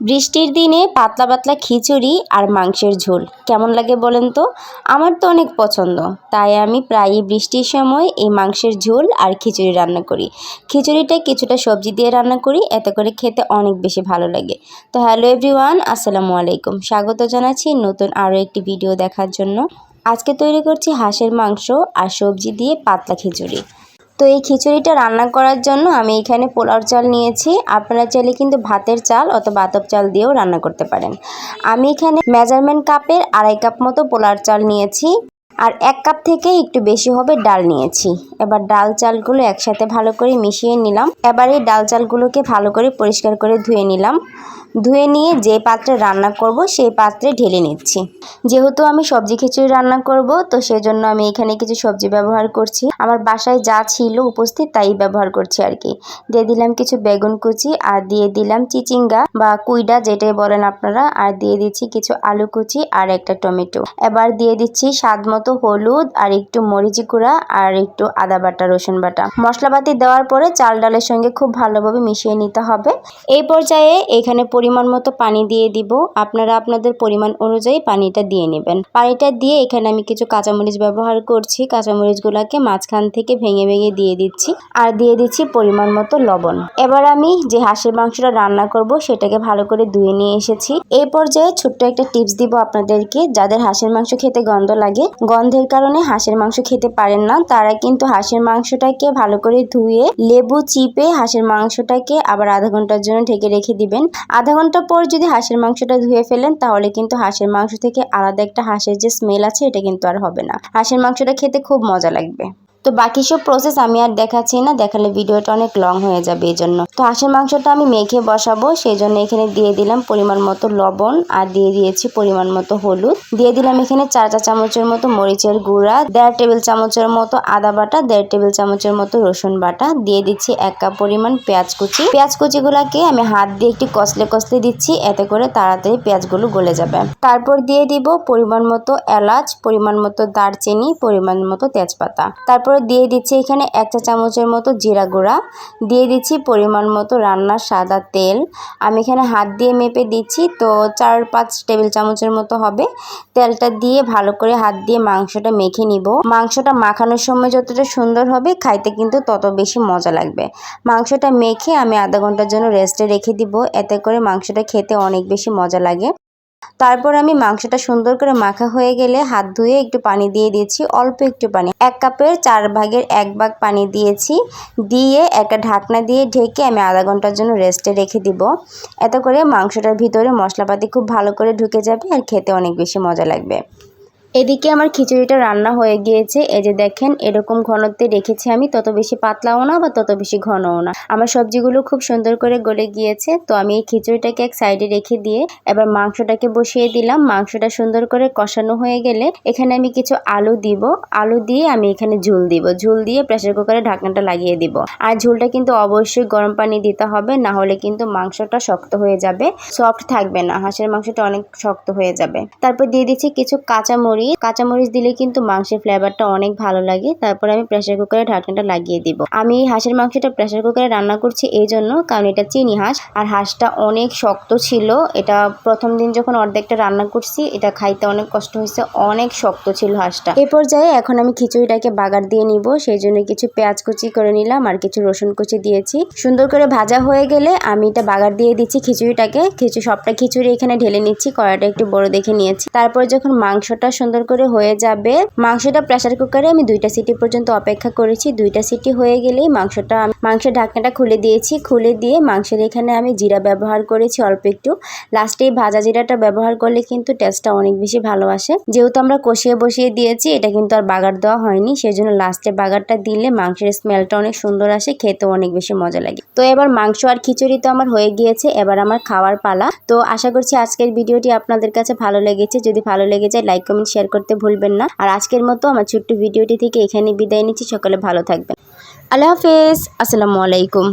বৃষ্টির দিনে পাতলা পাতলা খিচুড়ি আর মাংসের ঝোল কেমন লাগে বলেন তো? আমার তো অনেক পছন্দ। তাই আমি প্রায়ই বৃষ্টির সময় এই মাংসের ঝোল আর খিচুড়ি রান্না করি। খিচুড়িটা কিছুটা সবজি দিয়ে রান্না করি, এতে করে খেতে অনেক বেশি ভালো লাগে। তো হ্যালো এভরিওয়ান, আসসালামু আলাইকুম। স্বাগত জানাচ্ছি নতুন আরও একটি ভিডিও দেখার জন্য। আজকে তৈরি করছি হাঁসের মাংস আর সবজি দিয়ে পাতলা খিচুড়ি। তো এই খিচুড়িটা রান্না করার জন্য আমি এখানে পোলাও চাল নিয়েছি। আপনারা চাইলে কিন্তু ভাতের চাল অথবা আতপ চাল দিয়েও রান্না করতে পারেন। আমি এখানে মেজারমেন্ট কাপের 2.5 কাপ মতো পোলাও চাল নিয়েছি, আর 1 কাপ থেকে একটু বেশি হবে ডাল নিয়েছি। এবার ডাল চালগুলো একসাথে ভালো করে মিশিয়ে নিলাম। এবার এই ডাল চালগুলোকে ভালো করে পরিষ্কার করে ধুয়ে নিলাম। ধুয়ে নিয়ে যে পাত্রে রান্না করব সেই পাত্রে ঢেলে নিচ্ছি। যেহেতু আমি সবজি খিচুড়ি রান্না করব, তো সেজন্য আমি এখানে কিছু সবজি ব্যবহার করছি। আমার বাসায় যা ছিল উপস্থিত তাই ব্যবহার করছি আর কি। দিয়ে দিলাম কিছু বেগুন কুচি, আর দিয়ে দিলাম চিচিঙ্গা বা কুইডা যেটাই বলেন আপনারা, আর দিয়ে দিচ্ছি কিছু আলু কুচি আর একটা টমেটো। এবার দিয়ে দিচ্ছি স্বাদ মতো হলুদ আর একটু মরিচ গুঁড়া আর একটু আদা বাটা, রসুন বাটা। মশলাপাতি দেওয়ার পরে চাল ডালের সঙ্গে খুব ভালোভাবে মিশিয়ে নিতে হবে। এই পর্যায়ে এখানে পরিমাণ মতো পানি দিয়ে দিব। আপনারা আপনাদের পরিমাণ অনুযায়ী পানিটা দিয়ে নেবেন। পানিটা দিয়ে এখানে আমি কিছু কাঁচামরিচ ব্যবহার করছি। কাঁচামরিচগুলোকে মাঝখান থেকে ভেঙে ভেঙে দিয়ে দিচ্ছি, আর দিয়ে দিচ্ছি পরিমাণ মতো লবণ। এবার আমি যে হাঁসের মাংসটা রান্না করব সেটাকে ভালো করে ধুয়ে নিয়ে এসেছি। এই পর্যায়ে ছোট্ট একটা টিপস দিব আপনাদেরকে। যাদের হাঁসের মাংস খেতে গন্ধ লাগে, গন্ধের কারণে হাঁসের মাংস খেতে পারেন না, তারা কিন্তু হাঁসের মাংসটাকে ভালো করে ধুয়ে লেবু চিপে হাঁসের মাংসটাকে আবার আধা ঘন্টার জন্য ঢেকে রেখে দিবেন। আধা ঘন্টা পর যদি হাঁসের মাংসটা ধুয়ে ফেলেন, তাহলে কিন্তু হাঁসের মাংস থেকে আলাদা একটা হাঁসের যে স্মেল আছে এটা কিন্তু আর হবে না। হাঁসের মাংসটা খেতে খুব মজা লাগবে। তো বাকি সব প্রসেস আমি আর দেখাচ্ছি না, দেখালে ভিডিওটা অনেক লং হয়ে যাবে এই জন্য। তো হাঁসের মাংসটা আমি মেখে বসাবো, সেই জন্য এখানে দিয়ে দিলাম পরিমাণ মতো লবণ, আর দিয়ে দিয়েছি পরিমাণ মতো হলুদ। দিয়ে দিলাম এখানে 4 চা চামচের মতো মরিচের গুঁড়া, 1.5 টেবিল চামচের মতো আদা বাটা, 1.5 টেবিল চামচের মতো রসুন বাটা। দিয়ে দিচ্ছি 1 কাপ পরিমাণ পেঁয়াজ কুচি। পেঁয়াজ কুচিগুলোকে আমি হাত দিয়ে একটু কষলে কষলে দিচ্ছি, এতে করে তাড়াতাড়ি পেঁয়াজগুলো গলে যাবে। তারপর দিয়ে দিব পরিমাণ মতো এলাচ, পরিমাণ মতো দারচিনি, পরিমাণ মতো তেজপাতা। তারপরে দিয়ে দিচ্ছি এখানে 1 চা চামচের মতো জিরা গুঁড়া। দিয়ে দিচ্ছি পরিমাণ মতো রান্নার সাদা তেল। আমি এখানে হাত দিয়ে মেপে দিচ্ছি, তো 4-5 টেবিল চামচের মতো হবে। তেলটা দিয়ে ভালো করে হাত দিয়ে মাংসটা মেখে নিব। মাংসটা মাখানোর সময় যতটা সুন্দর হবে, খাইতে কিন্তু তত বেশি মজা লাগবে। মাংসটা মেখে আমি আধা ঘন্টার জন্য রেস্টে রেখে দিব, এতে করে মাংসটা খেতে অনেক বেশি মজা লাগে। তারপর আমি মাংসটা সুন্দর করে মাখা হয়ে গেলে হাত ধুয়ে একটু পানি দিয়ে দিয়েছি, অল্প একটু পানি, 1 কাপের 4 ভাগের 1 ভাগ পানি দিয়েছি। দিয়ে একটা ঢাকনা দিয়ে ঢেকে আমি আধা ঘন্টার জন্য রেস্টে রেখে দিব। এতে করে মাংসটার ভিতরে মশলাপাতি খুব ভালো করে ঢুকে যাবে আর খেতে অনেক বেশি মজা লাগবে। এদিকে আমার খিচুড়িটা রান্না হয়ে গিয়েছে। এই যে দেখেন, এরকম ঘনত্বে রেখেছি আমি, তত বেশি পাতলাও না বা তত বেশি ঘনও না। আমার সবজিগুলো খুব সুন্দর করে গলে গিয়েছে। তো আমি এই খিচুড়িটাকে এক সাইডে রেখে দিয়ে এবার মাংসটাকে বসিয়ে দিলাম। মাংসটা সুন্দর করে কষানো হয়ে গেলে এখানে আমি কিছু আলু দিব। আলু দিয়ে আমি এখানে ঝোল দিব। ঝোল দিয়ে প্রেসার কুকারে ঢাকনাটা লাগিয়ে দিব। আর ঝোলটা কিন্তু অবশ্যই গরম পানি দিতে হবে, না হলে কিন্তু মাংসটা শক্ত হয়ে যাবে, সফট থাকবে না, হাঁসের মাংসটা অনেক শক্ত হয়ে যাবে। তারপর দিয়ে দিচ্ছি কিছু কাঁচামরিচ দিলে কিন্তু মাংসের ফ্লেভারটা অনেক ভালো লাগে। তারপর আমি প্রেসার কুকারে ঢাকনাটা লাগিয়ে দিব। আমি হাঁসের মাংসটা প্রেসার কুকারে রান্না করছি এই জন্য, কারণ এটা চিনি হাঁস আর হাঁসটা অনেক শক্ত ছিল। এটা প্রথম দিন যখন অর্ধেকটা রান্না করছি, এটা খাইতে অনেক কষ্ট হয়েছে, অনেক শক্ত ছিল হাঁসটা। এই পর্যায়ে এখন আমি খিচুড়িটাকে বাগার দিয়ে নিব, সেই জন্য কিছু পেঁয়াজ কুচি করে নিলাম আর কিছু রসুন কুচি দিয়েছি। সুন্দর করে ভাজা হয়ে গেলে আমি এটা বাগার দিয়ে দিচ্ছি খিচুড়িটাকে। সবটা খিচুড়ি এখানে ঢেলে নিচ্ছি, কড়াইটা একটু বড় দেখে নিয়েছি। তারপর যখন মাংসটা সুন্দর করে হয়ে যাবে, মাংসটা প্রেসার কুকারে আমি 2টা সিটি পর্যন্ত অপেক্ষা করেছি। 2টা সিটি হয়ে গেলেই মাংসের ঢাকনাটা খুলে দিয়েছি। খুলে দিয়ে মাংসের এখানে আমি জিরা ব্যবহার করেছি অল্প একটু। লাস্টে ভাজা জিরাটা ব্যবহার করলে কিন্তু টেস্টটা অনেক বেশি ভালো আসে। যেহেতু আমরা কষিয়ে বসিয়ে দিয়েছি, এটা কিন্তু আর বাগার দেওয়া হয়নি, সেজন্য লাস্টে বাগারটা দিলে মাংসের স্মেলটা অনেক সুন্দর আসে, খেতে অনেক বেশি মজা লাগে। তো এবার মাংস আর খিচুড়ি তো আমার হয়ে গিয়েছে, এবার আমার খাওয়ার পালা। তো আশা করছি আজকের ভিডিওটি আপনাদের কাছে ভালো লেগেছে। যদি ভালো লেগে যায়, লাইক কমেন্ট শেয়ার করতে ভুলবেন না। আর আজকের মতো আমার ছোট্ট ভিডিওটি থেকে এখানে বিদায় নিচ্ছি। সকলে ভালো থাকবেন। আল্লাহ হাফেজ, আসসালামু আলাইকুম।